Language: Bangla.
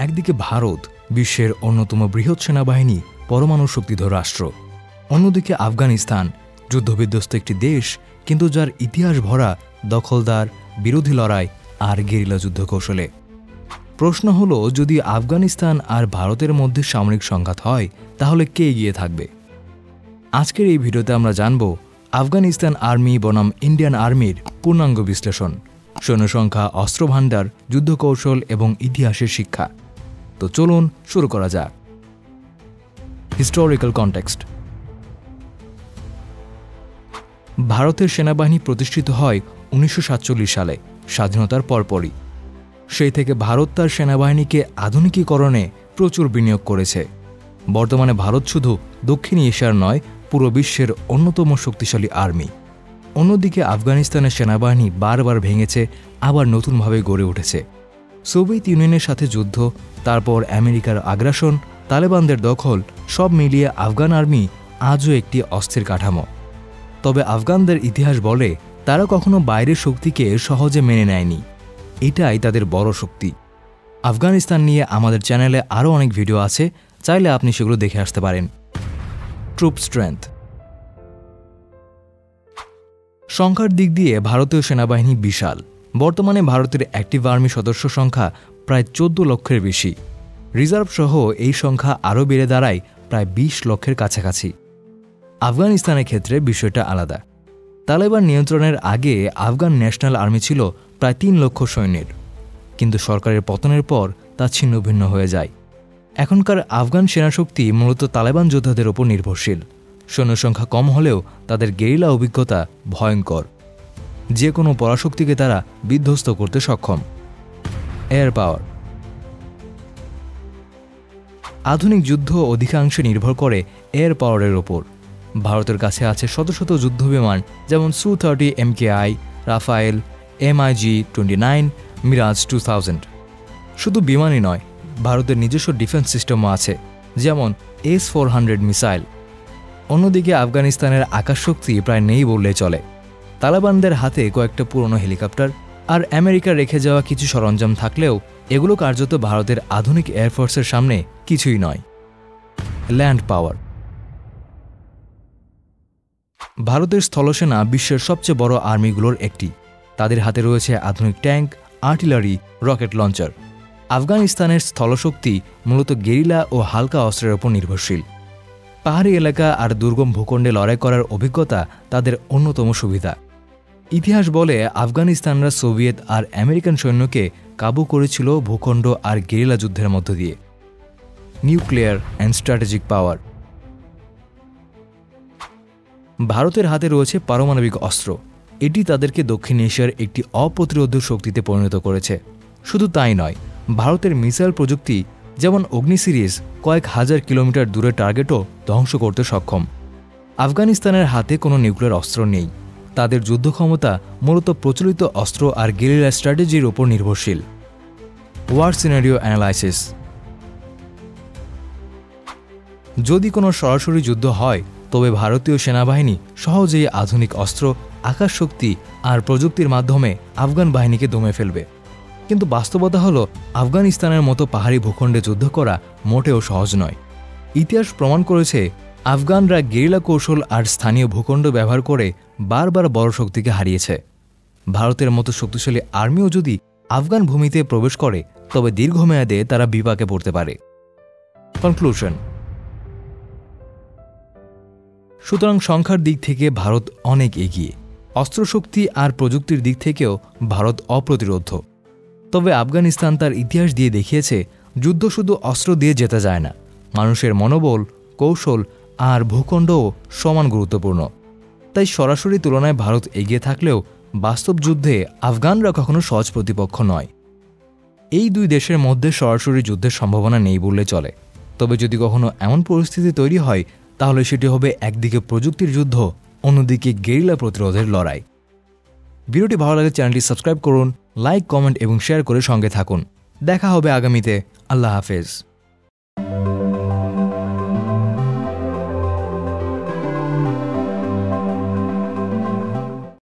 একদিকে ভারত, বিশ্বের অন্যতম বৃহৎ সেনাবাহিনী, পরমাণু শক্তিধর রাষ্ট্র। অন্যদিকে আফগানিস্তান, যুদ্ধবিধ্বস্ত একটি দেশ, কিন্তু যার ইতিহাস ভরা দখলদার, বিরোধী লড়াই আর গেরিলা যুদ্ধ কৌশলে। প্রশ্ন হলো, যদি আফগানিস্তান আর ভারতের মধ্যে সামরিক সংঘাত হয়, তাহলে কে এগিয়ে থাকবে? আজকের এই ভিডিওতে আমরা জানব আফগানিস্তান আর্মি বনাম ইন্ডিয়ান আর্মির পূর্ণাঙ্গ বিশ্লেষণ, সৈন্যসংখ্যা, অস্ত্রভাণ্ডার, যুদ্ধকৌশল এবং ইতিহাসের শিক্ষা। তো চলুন শুরু করা যাক। Historical context. ভারতের সেনাবাহিনী প্রতিষ্ঠিত হয় 1947 সালে, স্বাধীনতার পরপরই। সেই থেকে ভারত তার সেনাবাহিনীকে আধুনিকীকরণে প্রচুর বিনিয়োগ করেছে। বর্তমানে ভারত শুধু দক্ষিণ এশিয়ার নয়, পুরো বিশ্বের অন্যতম শক্তিশালী আর্মি। অন্যদিকে আফগানিস্তানের সেনাবাহিনী বারবার ভেঙেছে, আবার নতুনভাবে গড়ে উঠেছে। সোভিয়েত ইউনিয়নের সাথে যুদ্ধ, তারপর আমেরিকার আগ্রাসন, তালেবানদের দখল, সব মিলিয়ে আফগান আর্মি আজও একটি অস্থির কাঠামো। তবে আফগানদের ইতিহাস বলে তারা কখনো বাইরের শক্তিকে সহজে মেনে নেয়নি। এটাই তাদের বড় শক্তি। আফগানিস্তান নিয়ে আমাদের চ্যানেলে আরও অনেক ভিডিও আছে, চাইলে আপনি সেগুলো দেখে আসতে পারেন। Troop strength. সংখ্যার দিক দিয়ে ভারতীয় সেনাবাহিনী বিশাল। বর্তমানে ভারতের অ্যাক্টিভ আর্মি সদস্য সংখ্যা প্রায় 14 লক্ষের বেশি। রিজার্ভ সহ এই সংখ্যা আরও বেড়ে দাঁড়ায় প্রায় 20 লক্ষের কাছাকাছি। আফগানিস্তানের ক্ষেত্রে বিষয়টা আলাদা। তালেবান নিয়ন্ত্রণের আগে আফগান ন্যাশনাল আর্মি ছিল প্রায় 3 লক্ষ সৈন্যের, কিন্তু সরকারের পতনের পর তা ছিন্নভিন্ন হয়ে যায়। এখনকার আফগান সেনাশক্তি মূলত তালেবান যোদ্ধাদের ওপর নির্ভরশীল। সৈন্যসংখ্যা কম হলেও তাদের গেরিলা অভিজ্ঞতা ভয়ঙ্কর। যে কোনো পরাশক্তিকে তারা বিধ্বস্ত করতে সক্ষম। Air power. আধুনিক যুদ্ধ অধিকাংশে নির্ভর করে এয়ার পাওয়ারের ওপর। ভারতের কাছে আছে শত শত যুদ্ধবিমান, যেমন Su-30 MKI, Rafael, MiG-29, Miraj 2000। শুধু বিমানই নয়, ভারতের নিজস্ব ডিফেন্স সিস্টেমও আছে, যেমন S-400 মিসাইল। অন্যদিকে আফগানিস্তানের আকাশশক্তি প্রায় নেই বললে চলে। তালেবানদের হাতে কয়েকটা পুরনো হেলিকপ্টার আর আমেরিকা রেখে যাওয়া কিছু সরঞ্জাম থাকলেও এগুলো কার্যত ভারতের আধুনিক এয়ারফোর্সের সামনে কিছুই নয়। ল্যান্ড পাওয়ার। ভারতের স্থলসেনা বিশ্বের সবচেয়ে বড় আর্মিগুলোর একটি। তাদের হাতে রয়েছে আধুনিক ট্যাঙ্ক, আর্টিলারি, রকেট লঞ্চার। আফগানিস্তানের স্থলশক্তি মূলত গেরিলা ও হালকা অস্ত্রের ওপর নির্ভরশীল। পাহাড়ি এলাকা আর দুর্গম ভূখণ্ডে লড়াই করার অভিজ্ঞতা তাদের অন্যতম সুবিধা। ইতিহাস বলে আফগানিস্তানরা সোভিয়েত আর আমেরিকান সৈন্যকে কাবু করেছিল ভূখণ্ড আর গেরিলা যুদ্ধের মধ্য দিয়ে। নিউক্লিয়ার অ্যান্ড স্ট্র্যাটেজিক পাওয়ার। ভারতের হাতে রয়েছে পারমাণবিক অস্ত্র। এটি তাদেরকে দক্ষিণ এশিয়ার একটি অপ্রতিরোধ্য শক্তিতে পরিণত করেছে। শুধু তাই নয়, ভারতের মিসাইল প্রযুক্তি, যেমন অগ্নি সিরিজ, কয়েক হাজার কিলোমিটার দূরে টার্গেটও ধ্বংস করতে সক্ষম। আফগানিস্তানের হাতে কোনো নিউক্লিয়ার অস্ত্র নেই। তাদের যুদ্ধ ক্ষমতা মূলত প্রচলিত অস্ত্র আর গেরিলা স্ট্র্যাটেজির ওপর নির্ভরশীল। War scenario analysis. যদি কোনো সরাসরি যুদ্ধ হয়, তবে ভারতীয় সেনাবাহিনী সহজেই আধুনিক অস্ত্র, আকাশশক্তি আর প্রযুক্তির মাধ্যমে আফগান বাহিনীকে দমে ফেলবে। কিন্তু বাস্তবতা হলো, আফগানিস্তানের মতো পাহাড়ি ভূখণ্ডে যুদ্ধ করা মোটেও সহজ নয়। ইতিহাস প্রমাণ করেছে আফগানরা গেরিলা কৌশল আর স্থানীয় ভূখণ্ড ব্যবহার করে বারবার বড় শক্তিকে হারিয়েছে। ভারতের মতো শক্তিশালী আর্মিও যদি আফগান ভূমিতে প্রবেশ করে, তবে দীর্ঘমেয়াদে তারা বিপাকে পড়তে পারে। কনক্লুশন। সুতরাং সংখ্যার দিক থেকে ভারত অনেক এগিয়ে। অস্ত্রশক্তি আর প্রযুক্তির দিক থেকেও ভারত অপ্রতিরোধ্য। তবে আফগানিস্তান তার ইতিহাস দিয়ে দেখিয়েছে, যুদ্ধ শুধু অস্ত্র দিয়ে জেতা যায় না। মানুষের মনোবল, কৌশল আর ভূখণ্ডও সমান গুরুত্বপূর্ণ। তাই সরাসরি তুলনায় ভারত এগিয়ে থাকলেও বাস্তব যুদ্ধে আফগানরা কখনো সহজ প্রতিপক্ষ নয়। এই দুই দেশের মধ্যে সরাসরি যুদ্ধের সম্ভাবনা নেই বললে চলে। তবে যদি কখনো এমন পরিস্থিতি তৈরি হয়, তাহলে সেটি হবে একদিকে প্রযুক্তির যুদ্ধ, অন্যদিকে গেরিলা প্রতিরোধের লড়াই। ভিডিওটি ভালো লাগলে চ্যানেলটি সাবস্ক্রাইব করুন, লাইক, কমেন্ট এবং শেয়ার করে সঙ্গে থাকুন। দেখা হবে আগামীতে। আল্লাহ হাফেজ।